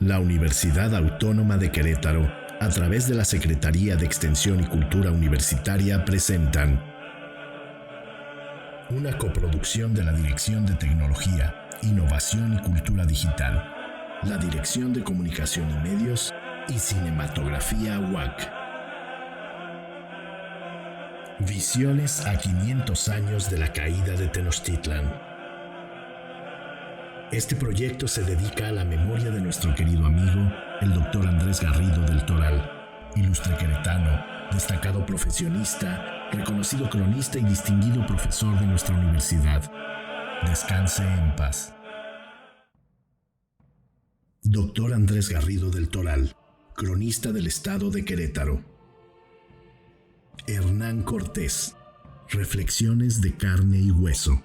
La Universidad Autónoma de Querétaro, a través de la Secretaría de Extensión y Cultura Universitaria, presentan una coproducción de la Dirección de Tecnología, Innovación y Cultura Digital, la Dirección de Comunicación y Medios y Cinematografía UAC. Visiones a 500 años de la caída de Tenochtitlan. Este proyecto se dedica a la memoria de nuestro querido amigo, el doctor Andrés Garrido del Toral, ilustre queretano, destacado profesionista, reconocido cronista y distinguido profesor de nuestra universidad. Descanse en paz. Doctor Andrés Garrido del Toral, cronista del estado de Querétaro. Hernán Cortés, reflexiones de carne y hueso.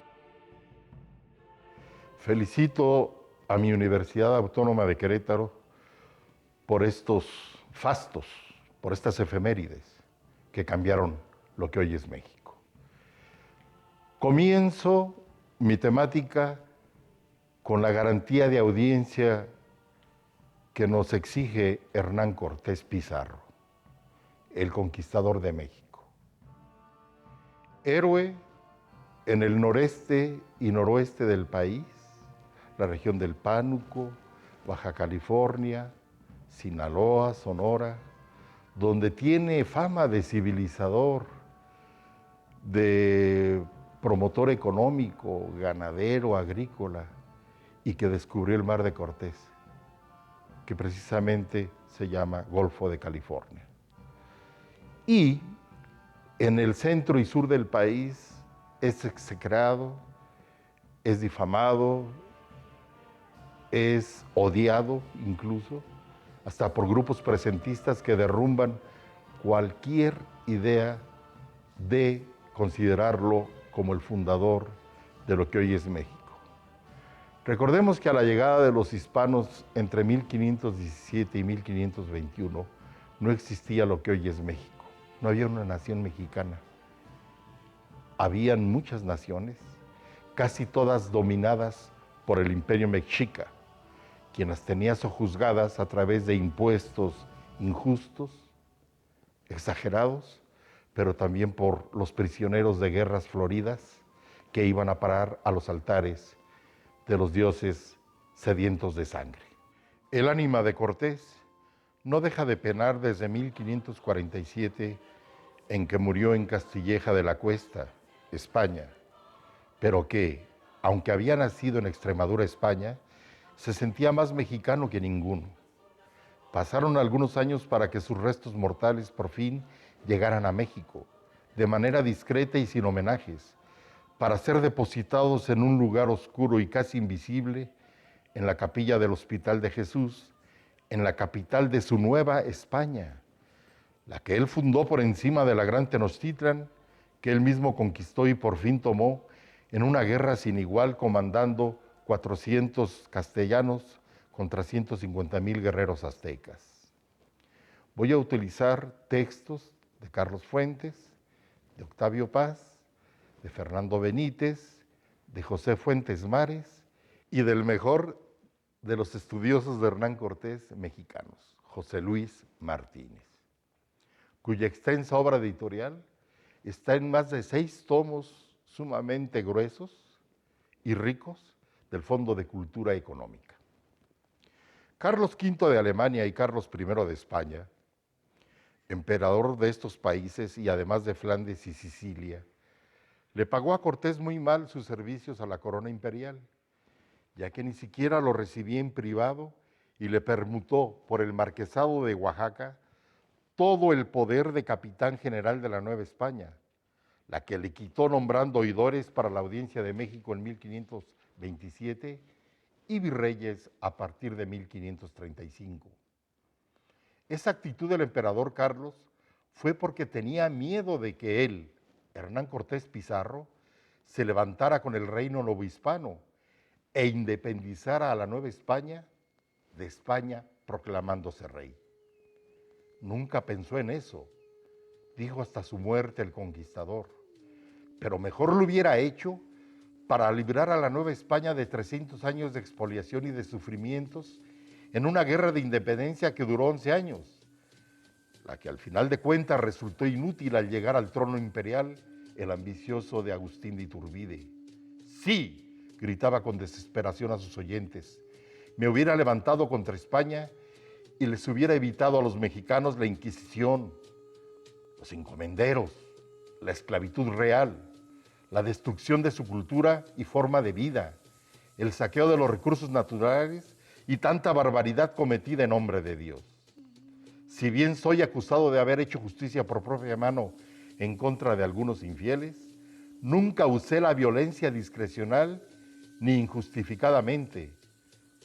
Felicito a mi Universidad Autónoma de Querétaro por estos fastos, por estas efemérides que cambiaron lo que hoy es México. Comienzo mi temática con la garantía de audiencia que nos exige Hernán Cortés Pizarro, el conquistador de México. Héroe en el noreste y noroeste del país, la región del Pánuco, Baja California, Sinaloa, Sonora, donde tiene fama de civilizador, de promotor económico, ganadero, agrícola, y que descubrió el Mar de Cortés, que precisamente se llama Golfo de California. Y en el centro y sur del país es execrado, es difamado, es odiado incluso, hasta por grupos presentistas que derrumban cualquier idea de considerarlo como el fundador de lo que hoy es México. Recordemos que a la llegada de los hispanos entre 1517 y 1521 no existía lo que hoy es México, no había una nación mexicana. Habían muchas naciones, casi todas dominadas por el imperio mexica, quien las tenía sojuzgadas a través de impuestos injustos, exagerados, pero también por los prisioneros de guerras floridas que iban a parar a los altares de los dioses sedientos de sangre. El ánima de Cortés no deja de penar desde 1547, en que murió en Castilleja de la Cuesta, España, pero que, aunque había nacido en Extremadura, España, se sentía más mexicano que ninguno. Pasaron algunos años para que sus restos mortales por fin llegaran a México, de manera discreta y sin homenajes, para ser depositados en un lugar oscuro y casi invisible, en la capilla del Hospital de Jesús, en la capital de su nueva España, la que él fundó por encima de la gran Tenochtitlan, que él mismo conquistó y por fin tomó en una guerra sin igual, comandando 400 castellanos contra 150,000 guerreros aztecas. Voy a utilizar textos de Carlos Fuentes, de Octavio Paz, de Fernando Benítez, de José Fuentes Mares y del mejor de los estudiosos de Hernán Cortés mexicanos, José Luis Martínez, cuya extensa obra editorial está en más de 6 tomos sumamente gruesos y ricos del Fondo de Cultura Económica. Carlos V de Alemania y Carlos I de España, emperador de estos países y además de Flandes y Sicilia, le pagó a Cortés muy mal sus servicios a la corona imperial, ya que ni siquiera lo recibía en privado y le permutó por el marquesado de Oaxaca todo el poder de capitán general de la Nueva España, la que le quitó nombrando oidores para la Audiencia de México en 1527 y virreyes a partir de 1535. Esa actitud del emperador Carlos fue porque tenía miedo de que él, Hernán Cortés Pizarro, se levantara con el reino novohispano e independizara a la Nueva España de España proclamándose rey. Nunca pensó en eso, dijo hasta su muerte el conquistador, pero mejor lo hubiera hecho para librar a la Nueva España de 300 años de expoliación y de sufrimientos en una guerra de independencia que duró 11 años, la que al final de cuentas resultó inútil al llegar al trono imperial el ambicioso de Agustín de Iturbide. Sí, gritaba con desesperación a sus oyentes, me hubiera levantado contra España y les hubiera evitado a los mexicanos la Inquisición, los encomenderos, la esclavitud real, la destrucción de su cultura y forma de vida, el saqueo de los recursos naturales y tanta barbaridad cometida en nombre de Dios. Si bien soy acusado de haber hecho justicia por propia mano en contra de algunos infieles, nunca usé la violencia discrecional ni injustificadamente,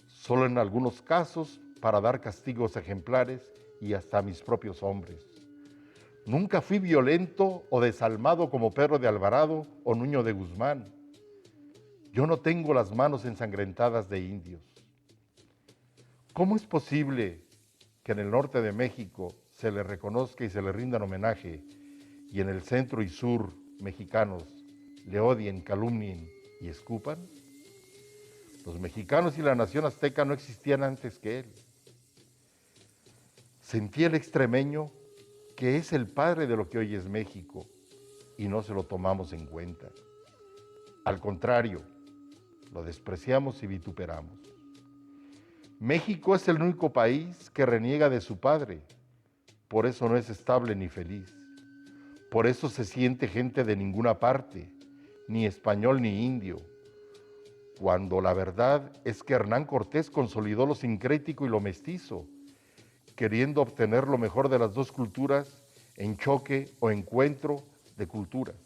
solo en algunos casos para dar castigos ejemplares y hasta a mis propios hombres. Nunca fui violento o desalmado como Pedro de Alvarado o Nuño de Guzmán. Yo no tengo las manos ensangrentadas de indios. ¿Cómo es posible que en el norte de México se le reconozca y se le rindan homenaje y en el centro y sur mexicanos le odien, calumnien y escupan? Los mexicanos y la nación azteca no existían antes que él. Sentí el extremeño que es el padre de lo que hoy es México y no se lo tomamos en cuenta. Al contrario, lo despreciamos y vituperamos. México es el único país que reniega de su padre, por eso no es estable ni feliz. Por eso se siente gente de ninguna parte, ni español ni indio, cuando la verdad es que Hernán Cortés consolidó lo sincrético y lo mestizo, queriendo obtener lo mejor de las dos culturas en choque o encuentro de culturas.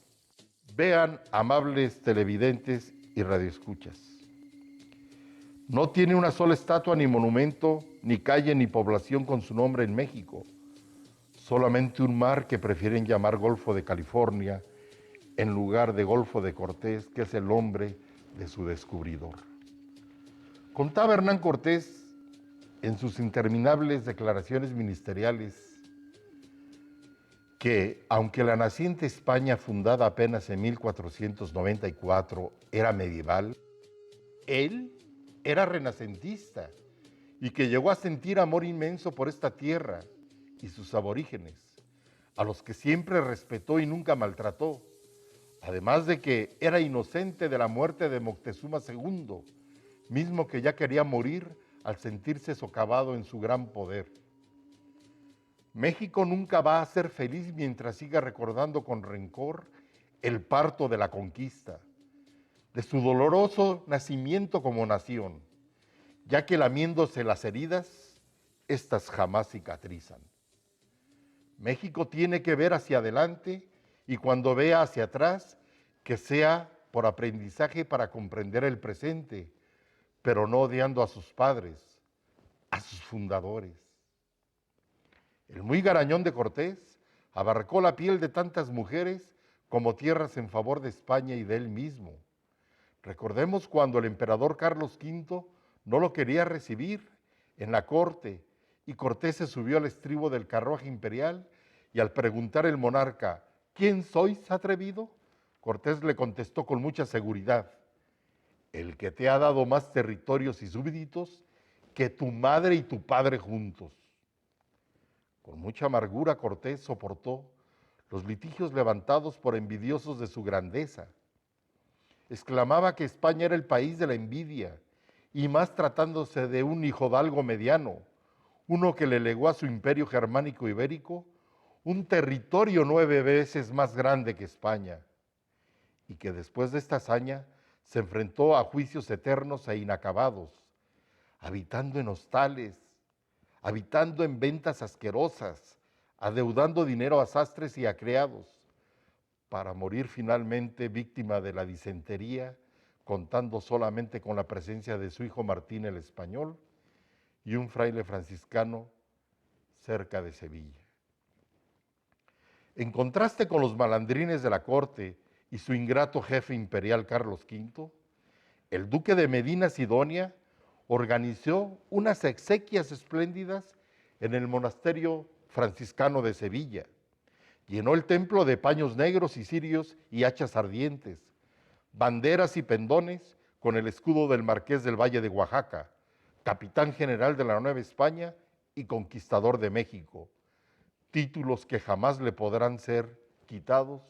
Vean, amables televidentes y radioescuchas, no tiene una sola estatua ni monumento, ni calle ni población con su nombre en México, solamente un mar que prefieren llamar Golfo de California en lugar de Golfo de Cortés, que es el nombre de su descubridor. Contaba Hernán Cortés en sus interminables declaraciones ministeriales que, aunque la naciente España fundada apenas en 1494 era medieval, él era renacentista y que llegó a sentir amor inmenso por esta tierra y sus aborígenes, a los que siempre respetó y nunca maltrató, además de que era inocente de la muerte de Moctezuma II, mismo que ya quería morir al sentirse socavado en su gran poder. México nunca va a ser feliz mientras siga recordando con rencor el parto de la conquista, de su doloroso nacimiento como nación, ya que lamiéndose las heridas, éstas jamás cicatrizan. México tiene que ver hacia adelante y cuando vea hacia atrás, que sea por aprendizaje para comprender el presente, pero no odiando a sus padres, a sus fundadores. El muy garañón de Cortés abarcó la piel de tantas mujeres como tierras en favor de España y de él mismo. Recordemos cuando el emperador Carlos V no lo quería recibir en la corte y Cortés se subió al estribo del carruaje imperial y al preguntar el monarca, ¿quién sois, atrevido?, Cortés le contestó con mucha seguridad, el que te ha dado más territorios y súbditos que tu madre y tu padre juntos. Con mucha amargura Cortés soportó los litigios levantados por envidiosos de su grandeza. Exclamaba que España era el país de la envidia, y más tratándose de un hijodalgo mediano, uno que le legó a su imperio germánico ibérico un territorio 9 veces más grande que España, y que después de esta hazaña se enfrentó a juicios eternos e inacabados, habitando en hostales, habitando en ventas asquerosas, adeudando dinero a sastres y a criados, para morir finalmente víctima de la disentería, contando solamente con la presencia de su hijo Martín el Español y un fraile franciscano cerca de Sevilla. En contraste con los malandrines de la corte y su ingrato jefe imperial Carlos V, el duque de Medina Sidonia organizó unas exequias espléndidas en el monasterio franciscano de Sevilla. Llenó el templo de paños negros y cirios y hachas ardientes, banderas y pendones con el escudo del marqués del Valle de Oaxaca, capitán general de la Nueva España y conquistador de México, títulos que jamás le podrán ser quitados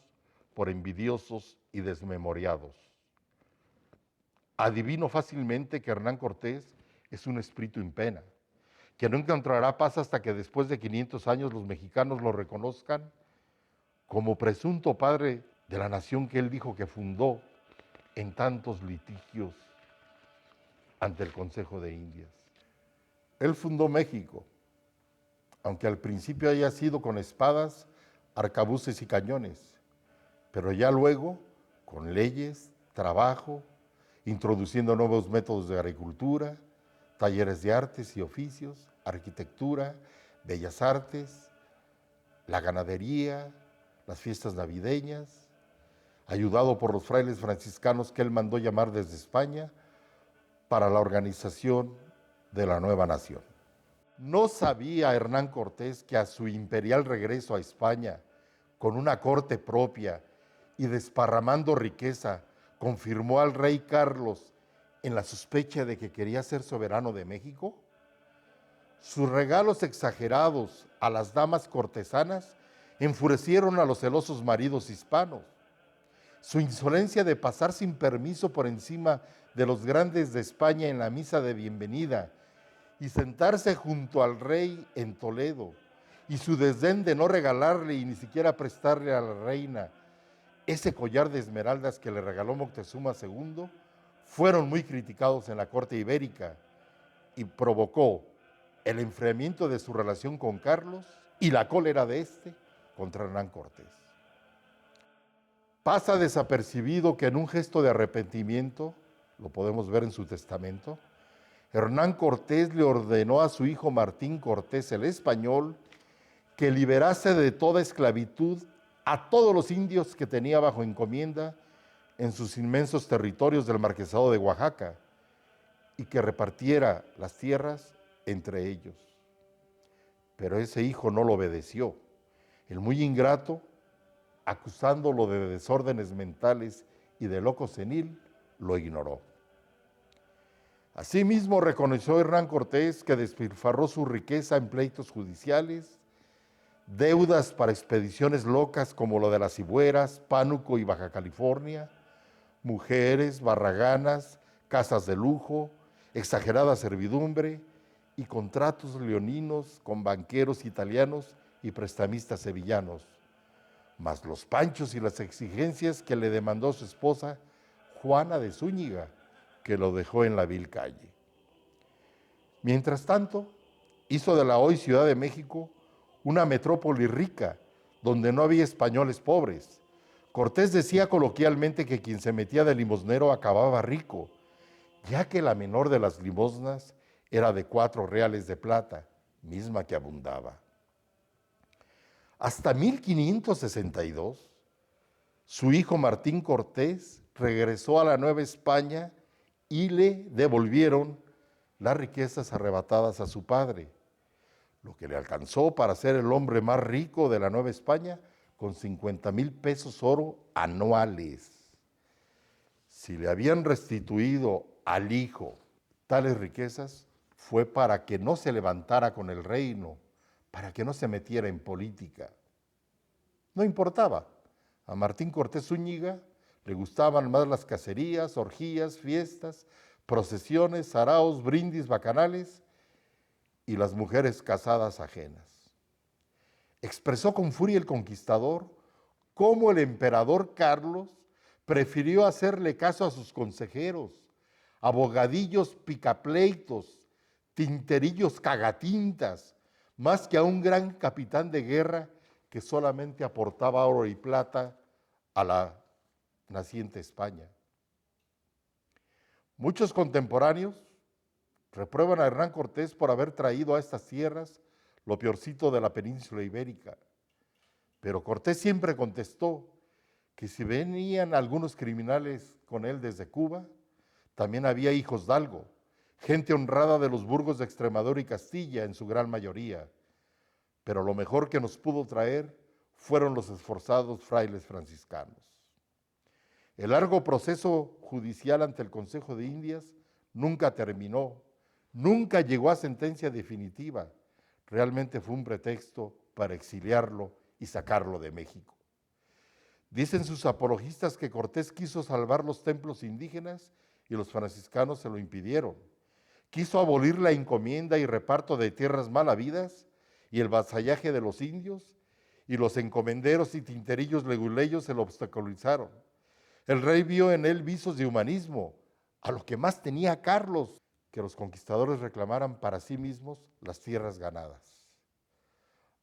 por envidiosos y desmemoriados. Adivino fácilmente que Hernán Cortés es un espíritu en pena, que no encontrará paz hasta que después de 500 años los mexicanos lo reconozcan como presunto padre de la nación que él dijo que fundó en tantos litigios ante el Consejo de Indias. Él fundó México, aunque al principio haya sido con espadas, arcabuces y cañones, pero ya luego con leyes, trabajo, introduciendo nuevos métodos de agricultura, talleres de artes y oficios, arquitectura, bellas artes, la ganadería, las fiestas navideñas, ayudado por los frailes franciscanos que él mandó llamar desde España para la organización de la nueva nación. ¿No sabía Hernán Cortés que a su imperial regreso a España, con una corte propia y desparramando riqueza, confirmó al rey Carlos en la sospecha de que quería ser soberano de México? Sus regalos exagerados a las damas cortesanas enfurecieron a los celosos maridos hispanos. Su insolencia de pasar sin permiso por encima de los grandes de España en la misa de bienvenida y sentarse junto al rey en Toledo, y su desdén de no regalarle y ni siquiera prestarle a la reina ese collar de esmeraldas que le regaló Moctezuma II, fueron muy criticados en la corte ibérica y provocó el enfriamiento de su relación con Carlos y la cólera de este contra Hernán Cortés. Pasa desapercibido que en un gesto de arrepentimiento, lo podemos ver en su testamento, Hernán Cortés le ordenó a su hijo Martín Cortés el Español que liberase de toda esclavitud a todos los indios que tenía bajo encomienda en sus inmensos territorios del Marquesado de Oaxaca y que repartiera las tierras entre ellos. Pero ese hijo no lo obedeció. El muy ingrato, acusándolo de desórdenes mentales y de loco senil, lo ignoró. Asimismo, reconoció Hernán Cortés que despilfarró su riqueza en pleitos judiciales, deudas para expediciones locas como lo de las Cibueras, Pánuco y Baja California, mujeres, barraganas, casas de lujo, exagerada servidumbre y contratos leoninos con banqueros italianos y prestamistas sevillanos, más los panchos y las exigencias que le demandó su esposa Juana de Zúñiga, que lo dejó en la vil calle. Mientras tanto, hizo de la hoy Ciudad de México una metrópoli rica, donde no había españoles pobres. Cortés decía coloquialmente que quien se metía de limosnero acababa rico, ya que la menor de las limosnas era de 4 reales de plata, misma que abundaba. Hasta 1562, su hijo Martín Cortés regresó a la Nueva España y le devolvieron las riquezas arrebatadas a su padre, lo que le alcanzó para ser el hombre más rico de la Nueva España con 50,000 pesos oro anuales. Si le habían restituido al hijo tales riquezas, fue para que no se levantara con el reino, para que no se metiera en política. No importaba. A Martín Cortés Zúñiga le gustaban más las cacerías, orgías, fiestas, procesiones, saraos, brindis, bacanales y las mujeres casadas ajenas. Expresó con furia el conquistador cómo el emperador Carlos prefirió hacerle caso a sus consejeros, abogadillos picapleitos, tinterillos cagatintas, más que a un gran capitán de guerra que solamente aportaba oro y plata a la naciente España. Muchos contemporáneos reprueban a Hernán Cortés por haber traído a estas tierras lo peorcito de la península ibérica, pero Cortés siempre contestó que si venían algunos criminales con él desde Cuba, también había hijos dalgo, gente honrada de los burgos de Extremadura y Castilla en su gran mayoría, pero lo mejor que nos pudo traer fueron los esforzados frailes franciscanos. El largo proceso judicial ante el Consejo de Indias nunca terminó, Nunca llegó a sentencia definitiva. Realmente fue un pretexto para exiliarlo y sacarlo de México. Dicen sus apologistas que Cortés quiso salvar los templos indígenas y los franciscanos se lo impidieron. Quiso abolir la encomienda y reparto de tierras mal habidas y el vasallaje de los indios, y los encomenderos y tinterillos leguleyos se lo obstaculizaron. El rey vio en él visos de humanismo, a lo que más tenía Carlos, que los conquistadores reclamaran para sí mismos las tierras ganadas.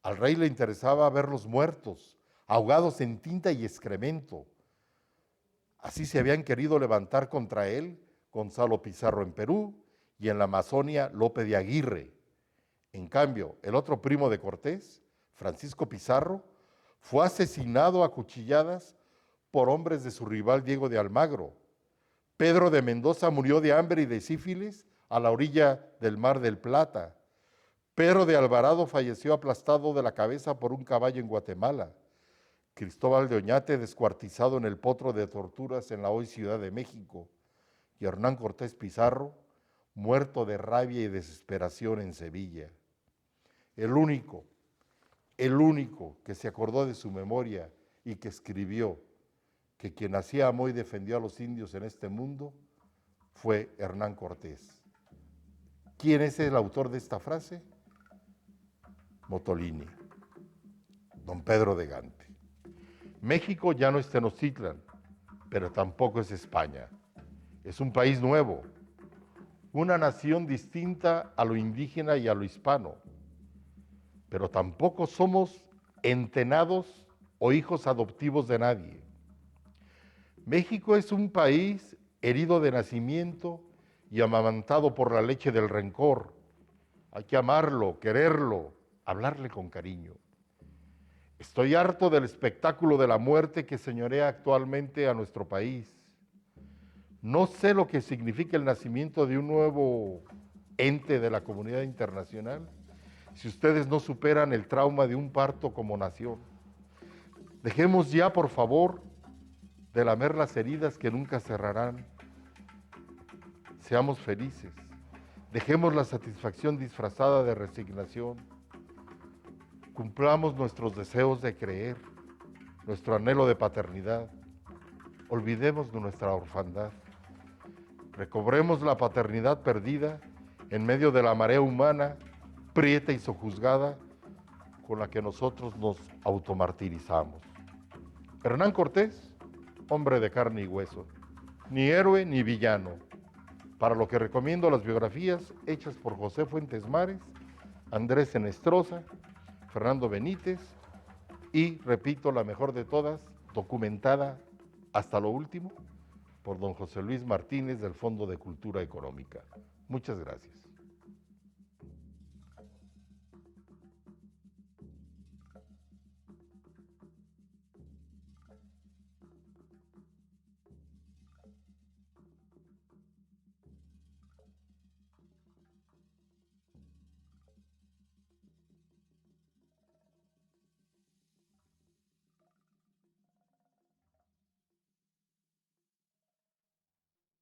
Al rey le interesaba verlos muertos, ahogados en tinta y excremento. Así se habían querido levantar contra él Gonzalo Pizarro en Perú y en la Amazonia Lope de Aguirre. En cambio, el otro primo de Cortés, Francisco Pizarro, fue asesinado a cuchilladas por hombres de su rival Diego de Almagro. Pedro de Mendoza murió de hambre y de sífilis a la orilla del Mar del Plata. Pedro de Alvarado falleció aplastado de la cabeza por un caballo en Guatemala. Cristóbal de Oñate descuartizado en el potro de torturas en la hoy Ciudad de México. Y Hernán Cortés Pizarro muerto de rabia y desesperación en Sevilla. El único que se acordó de su memoria y que escribió que quien hacía amó y defendió a los indios en este mundo fue Hernán Cortés. ¿Quién es el autor de esta frase? Mottolini, don Pedro de Gante. México ya no es Tenochtitlan, pero tampoco es España. Es un país nuevo, una nación distinta a lo indígena y a lo hispano, pero tampoco somos entenados o hijos adoptivos de nadie. México es un país herido de nacimiento y amamantado por la leche del rencor. Hay que amarlo, quererlo, hablarle con cariño. Estoy harto del espectáculo de la muerte que señorea actualmente a nuestro país. No sé lo que significa el nacimiento de un nuevo ente de la comunidad internacional si ustedes no superan el trauma de un parto como nación. Dejemos ya, por favor, de lamer las heridas que nunca cerrarán. Seamos felices. Dejemos la satisfacción disfrazada de resignación. Cumplamos nuestros deseos de creer, nuestro anhelo de paternidad. Olvidemos de nuestra orfandad. Recobremos la paternidad perdida en medio de la marea humana, prieta y sojuzgada, con la que nosotros nos automartirizamos. Hernán Cortés, hombre de carne y hueso, ni héroe ni villano, para lo que recomiendo las biografías hechas por José Fuentes Mares, Andrés Enestrosa, Fernando Benítez y, repito, la mejor de todas, documentada hasta lo último, por don José Luis Martínez del Fondo de Cultura Económica. Muchas gracias.